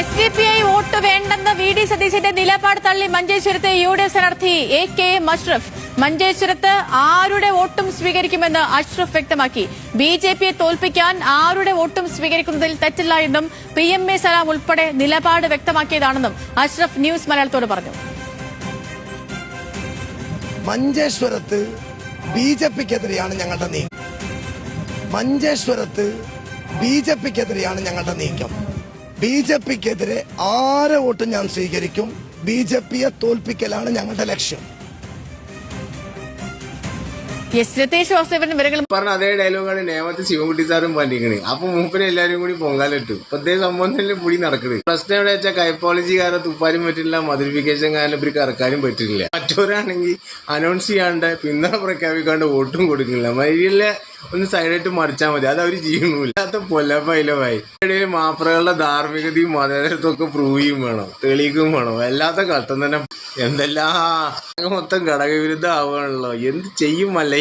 SDPI vote വേണ്ടെന്ന VD സതീശന്റെ നിലപാട് തള്ളി മഞ്ചേശ്വരത്തെ UDF സ്ഥാനാർത്ഥി AKM അഷ്റഫ്. മഞ്ചേശ്വരത്ത് ആരുടെ വോട്ടും സ്വീകരിക്കുമെന്ന് അഷ്റഫ് വ്യക്തമാക്കി. BJPയെ തോൽപ്പിക്കാൻ ആരുടെ വോട്ടും സ്വീകരിക്കുന്നതിൽ തെറ്റില്ല എന്നും PMA സലാം ഉൾപ്പെടെ നിലപാട് വ്യക്തമാക്കിയതാണെന്നും അഷ്റഫ് ന്യൂസ് മലയാളത്തോട് പറഞ്ഞു. മഞ്ചേശ്വരത്ത് BJPക്കെതിരെയാണ് ഞങ്ങളുടെ നീക്കം. മഞ്ചേശ്വരത്ത് BJPക്കെതിരെയാണ് ഞങ്ങളുടെ നീക്കം. BJPക്കെതിരെ ആരെ വോട്ട് ഞാൻ സ്വീകരിക്കും. BJPയെ തോൽപ്പിക്കലാണ് ഞങ്ങളുടെ ലക്ഷ്യം. പറഞ്ഞ അതേ ഡയലോഗാണ് നേമത്തെ ശിവൻകുട്ടി സാറും പറഞ്ഞിരിക്കണേ. അപ്പൊ മൂപ്പര് എല്ലാരും കൂടി പൊങ്കാലിട്ടു. ഇപ്പൊ അതേ സംഭവം തന്നെ പൊടി നടക്കുന്നത്. പ്രശ്നം എവിടെ വെച്ചാൽ കൈപ്പോളജി കാരണം തുപ്പാനും പറ്റില്ല, മതിരിഫിക്കേഷൻ കാരണം ഇവർക്ക് ഇറക്കാനും പറ്റില്ല. മറ്റവരാണെങ്കിൽ അനൗൺസ് ചെയ്യാണ്ട് പിന്തുണ പ്രഖ്യാപിക്കാണ്ട് വോട്ടും കൊടുക്കില്ല. മരിയിലെ ഒന്ന് സൈഡായിട്ട് മറിച്ചാൽ മതി. അത് അവർ ചെയ്യുന്നില്ല. അത് പൊല്ലപ്പയിലമായി ഇടയിൽ മാപ്രകളുടെ ധാർമ്മികതയും മതേതരത്വമൊക്കെ പ്രൂവ് ചെയ്യും വേണം, തെളിയിക്കും വേണം. അല്ലാത്ത ഘട്ടം തന്നെ എന്തെല്ലാം മൊത്തം ഘടകവിരുദ്ധ ആവുകയാണല്ലോ. എന്ത് ചെയ്യും മല്ലയ്യ.